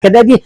कहते हैं कि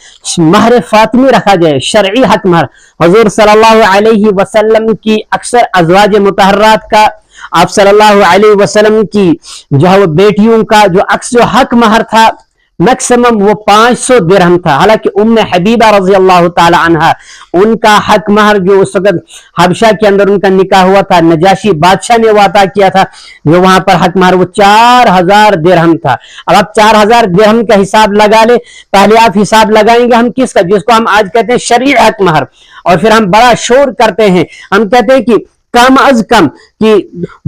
महर फातिमी रखा जाए, शरई हक महर। हुजूर सल्लल्लाहु अलैहि वसल्लम की अक्सर अज़वाज मुतहर्रात का, आप सल्लल्लाहु अलैहि वसल्लम की जो है वो बेटियों का जो अक्सर हक महर था मैक्सिमम वो 500 दिरहम था। हालांकि उम्मे हबीबा रज़ी अल्लाह ताला अन्हा, उनका हक महर जो उस वक्त हबशा के अंदर उनका निकाह हुआ था, नजाशी बादशाह ने वादा किया था, जो वहां पर हक महर वो 4000 दिरहम था। अब आप 4000 दिरहम का हिसाब लगा ले, पहले आप हिसाब लगाएंगे हम किसका, जिसको हम आज कहते हैं शरई हक महर, और फिर हम बड़ा शोर करते हैं, हम कहते हैं कि कम अज कम कि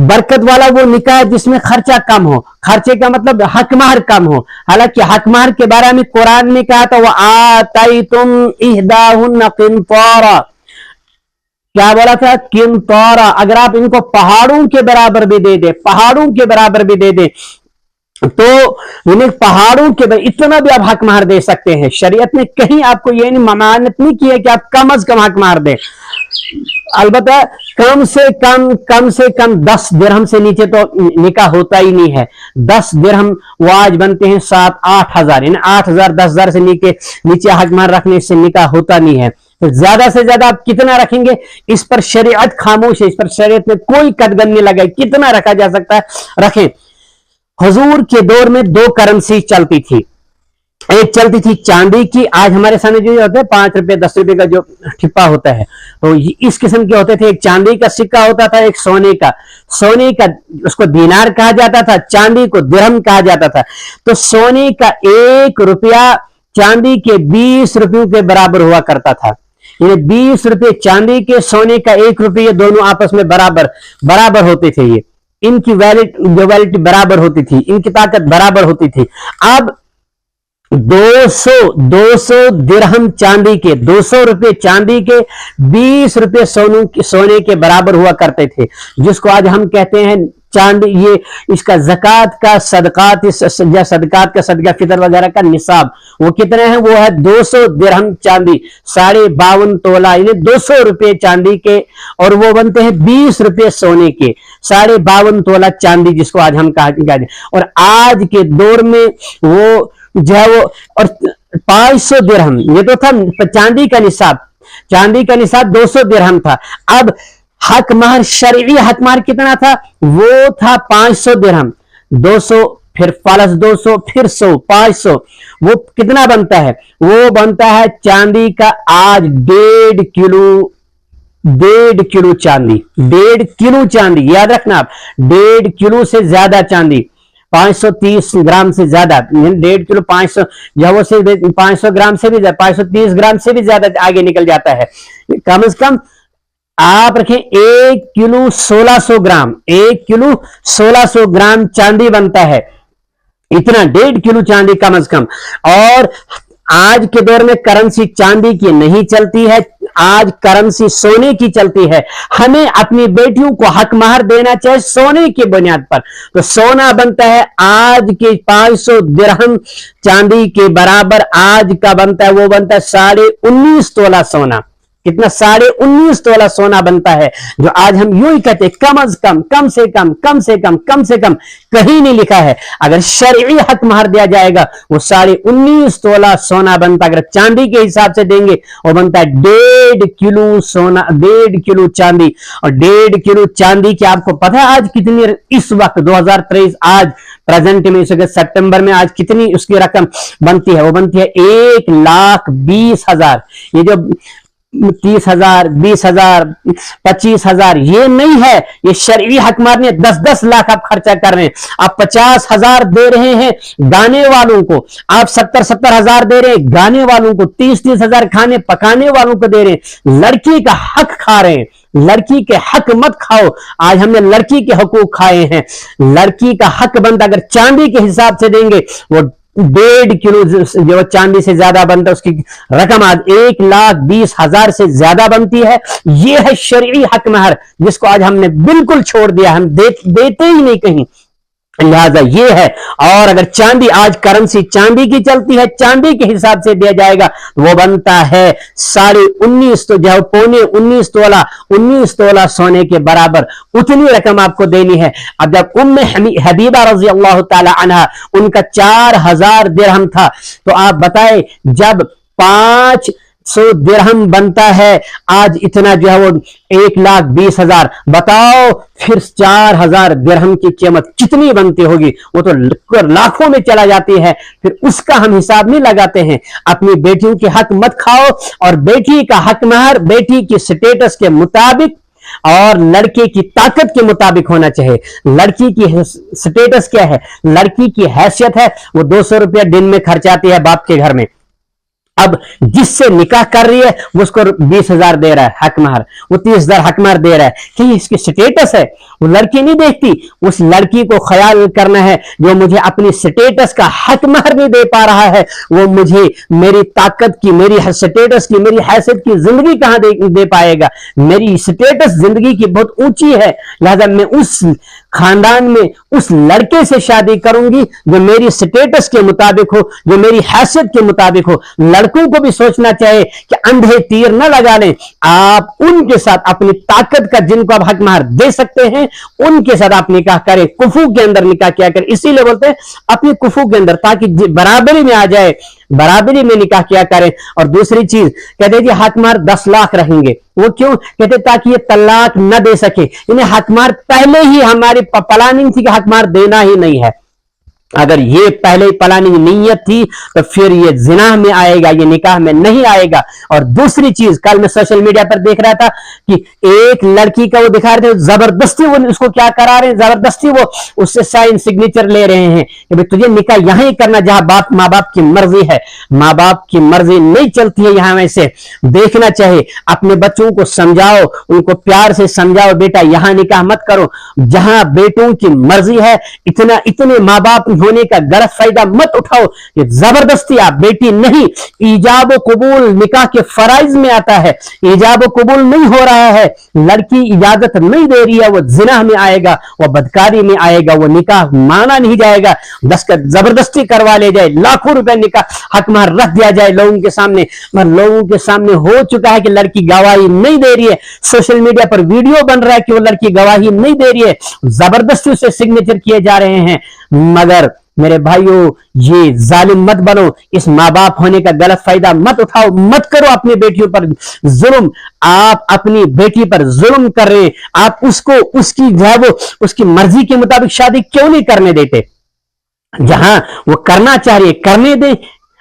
बरकत वाला वो निकाह है जिसमें खर्चा कम हो, खर्चे का मतलब हक महर कम हो। हालांकि हक महर के बारे में कुरान में कहा था, वो आतैतुम इहदाहुन्ना किंतारा, क्या बोला था, किंतारा, अगर आप इनको पहाड़ों के बराबर भी दे दे, पहाड़ों के बराबर भी दे दे, तो इन्हें पहाड़ों के इतना भी आप हक महर दे सकते हैं। शरीयत ने कहीं आपको ये नहीं ममानत नहीं की है कि आप कम अज कम हक महर दें। अलबत्ता कम से कम 10 दिरहम से नीचे तो निकाह होता ही नहीं है। 10 दिरहम वो आज बनते हैं 7-8 हजार, यानी 8000 10,000 से नीचे हक महर रखने से निकाह होता नहीं है। तो ज्यादा से ज्यादा आप कितना रखेंगे, इस पर शरीयत खामोश है, इस पर शरीयत में कोई कदगन नहीं लगाई, कितना रखा जा सकता है रखें। हुजूर के दौर में 2 करेंसी चलती थी, एक चलती थी चांदी की, आज हमारे सामने जो होता है 5 रुपए 10 रुपए का जो ठिप्पा होता है, तो इस किस्म के होते थे। एक चांदी का सिक्का होता था, एक सोने का उसको दीनार कहा जाता था, चांदी को दिरहम कहा जाता था। तो सोने का 1 रुपया चांदी के 20 रुपयों के बराबर हुआ करता था। ये 20 रुपये चांदी के, सोने का 1 रुपये, दोनों आपस में बराबर होते थे। ये इनकी वैलिटी बराबर होती थी, इनकी ताकत बराबर होती थी। अब 200 दिरहम चांदी के, 200 रुपए चांदी के 20 रुपए सोने के बराबर हुआ करते थे, जिसको आज हम कहते हैं चांदी। ये इसका ज़कात का सदका फितर वगैरह का निसाब वो कितने हैं, वो है 200 दिरहम चांदी, 52.5 तोला, यानी 200 रुपए चांदी के, और वो बनते हैं 20 रुपए सोने के, 52.5 तोला चांदी, जिसको आज हम कहते हैं। और आज के दौर में वो जो है वो, और 500 दिरहम, ये तो था चांदी का निसाब 200 दिरहम था। अब हक महर, शरई हक महर कितना था, वो था 500 दिरहम, 200 फिर प्लस 200 फिर 100, 500, वो कितना बनता है, वो बनता है चांदी का आज 1.5 किलो चांदी, 1.5 किलो चांदी, याद रखना आप, 1.5 किलो से ज्यादा चांदी, 530 ग्राम से ज्यादा, 1.5 किलो 500 जो से 500 ग्राम से भी ज्यादा, 530 ग्राम से भी ज्यादा आगे निकल जाता है। कम से कम आप रखें 1 किलो 1600 ग्राम, 1 किलो 1600 ग्राम चांदी बनता है, इतना 1.5 किलो चांदी कम से कम। और आज के दौर में करेंसी चांदी की नहीं चलती है, आज करेंसी सोने की चलती है। हमें अपनी बेटियों को हक महर देना चाहिए सोने की बुनियाद पर। तो सोना बनता है आज के 500 दिरहम चांदी के बराबर, आज का बनता है, वो बनता है 19.5 तोला सोना। कितना, 19.5 तोला सोना बनता है, जो आज हम यूं ही कहते हैं कम से कम, कहीं नहीं लिखा है। अगर शरई हक महर दिया जाएगा वो 19.5 तोला सोना बनता है। अगर चांदी के हिसाब से देंगे वो बनता है 1.5 किलो सोना, 1.5 किलो चांदी। और 1.5 किलो चांदी की आपको पता है आज कितनी, इस वक्त 2023 आज प्रेजेंट में, इस सितंबर में आज कितनी उसकी रकम बनती है, वो बनती है 1,20,000। ये जो 30,000, 20,000, 25,000 ये नहीं है, ये शरई हक महर ने 10-10 लाख आप खर्चा कर रहे हैं। आप 50,000 दे रहे हैं गाने वालों को, आप 70-70 हजार दे रहे हैं गाने वालों को, 30-30 हजार खाने पकाने वालों को दे रहे हैं। लड़की का हक खा रहे हैं, लड़की के हक मत खाओ। आज हमने लड़की के हकूक खाए हैं। लड़की का हक बनता, अगर चांदी के हिसाब से देंगे वो 1.5 किलो जो चांदी से ज्यादा बनता है, उसकी रकम आज 1,20,000 से ज्यादा बनती है। यह है शरई हक महर, जिसको आज हमने बिल्कुल छोड़ दिया, हम देते ही नहीं कहीं। लिहाजा ये है। और अगर चांदी, आज करेंसी चांदी की चलती है, चांदी के हिसाब से दिया जाएगा वो बनता है 19.5 तो जो पौने 19 तोला, 19 तोला सोने के बराबर, उतनी रकम आपको देनी है। अब जब उम्मे हबीबा रजी अल्लाह ताला अन्हा, उनका 4000 दिरहम था, तो आप बताएं जब 500 दिरहम बनता है, आज इतना जो है वो 1,20,000, बताओ फिर 4000 दिरहम की कीमत कितनी बनती होगी, वो तो लाखों में चला जाती है। फिर उसका हम हिसाब नहीं लगाते हैं। अपनी बेटियों के हक मत खाओ, और बेटी का हक महर बेटी की स्टेटस के मुताबिक और लड़के की ताकत के मुताबिक होना चाहिए। लड़की की स्टेटस क्या है, लड़की की हैसियत है, वो 200 रुपया दिन में खर्चाती है बाप के घर में। अब जिससे निकाह कर रही है वो उसको 20,000 दे रहा है हक महर, वो 30,000 हक महर दे रहा है, कि इसकी स्टेटस है। वो लड़की नहीं देखती, उस लड़की को ख्याल करना है जो मुझे अपनी स्टेटस का हक महर नहीं दे पा रहा है, वो मुझे मेरी ताकत की, मेरी स्टेटस की, मेरी हैसियत की जिंदगी कहां दे पाएगा। मेरी स्टेटस जिंदगी की बहुत ऊंची है, लिहाजा मैं उस खानदान में उस लड़के से शादी करूंगी जो मेरी स्टेटस के मुताबिक हो, जो मेरी हैसियत के मुताबिक हो। लड़कों को भी सोचना चाहिए कि अंधे तीर न लगा लें, आप उनके साथ अपनी ताकत का, जिनको आप हक महर दे सकते हैं, उनके साथ आप निकाह करें, कुफू के अंदर निकाह किया करें। इसीलिए बोलते हैं अपनी कुफू के अंदर, ताकि बराबरी में आ जाए, बराबरी में निकाह किया करें। और दूसरी चीज कहते हैं हक महर 10 लाख रहेंगे, वो क्यों कहते, ताकि ये तलाक न दे सके। इन्हें हक महर पहले ही हमारी प्लानिंग थी कि हक महर देना ही नहीं है। अगर ये पहले प्लानिंग नीयत थी तो फिर ये जिना में आएगा, ये निकाह में नहीं आएगा। और दूसरी चीज, कल मैं सोशल मीडिया पर देख रहा था कि एक लड़की का वो दिखा रहे थे, जबरदस्ती वो उसको क्या करा रहे हैं, जबरदस्ती वो उससे साइन सिग्नेचर ले रहे हैं कि भाई तुझे निकाह यहां ही करना जहां माँ बाप की मर्जी है। माँ बाप की मर्जी नहीं चलती है यहां। वैसे देखना चाहिए, अपने बच्चों को समझाओ, उनको प्यार से समझाओ, बेटा यहां निकाह मत करो, जहां बेटों की मर्जी है। इतने माँ बाप होने का गलत फायदा मत उठाओ कि जबरदस्ती आप बेटी नहीं। ईजाब कबूल निकाह के फराइज में आता है, ईजाब कबूल नहीं हो रहा है, लड़की इजाजत नहीं दे रही है, वो जिना में आएगा, वो बदकारी में आएगा, वो निकाह माना नहीं जाएगा। दस्तखत जबरदस्ती करवा ले जाए, लाखों रुपए निकाह हक महर रख दिया जाए लोगों के सामने, मगर लोगों के सामने हो चुका है कि लड़की गवाही नहीं दे रही है। सोशल मीडिया पर वीडियो बन रहा है कि वो लड़की गवाही नहीं दे रही है, जबरदस्ती उसे सिग्नेचर किए जा रहे हैं। मगर मेरे भाइयों, ये जालिम मत बनो, इस माँ बाप होने का गलत फायदा मत उठाओ, मत करो अपनी बेटियों पर जुल्म। आप अपनी बेटी पर जुल्म कर रहे हैं, आप उसको उसकी जो है वो उसकी मर्जी के मुताबिक शादी क्यों नहीं करने देते। जहां वो करना चाह रही है करने दे।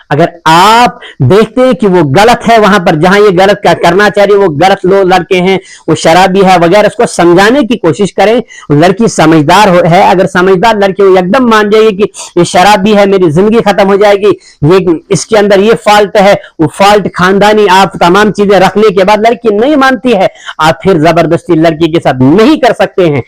अगर आप देखते हैं कि वो गलत है, वहां पर जहां ये गलत करना चाह रही है, वो गलत लोग लड़के हैं, वो शराबी है वगैरह, उसको समझाने की कोशिश करें। लड़की समझदार है, अगर समझदार लड़की वो एकदम मान जाएगी कि ये शराबी है, मेरी जिंदगी खत्म हो जाएगी, ये इसके अंदर ये फॉल्ट है, वो फॉल्ट खानदानी, आप तमाम चीजें रखने के बाद लड़की नहीं मानती है, आप फिर जबरदस्ती लड़की के साथ नहीं कर सकते हैं।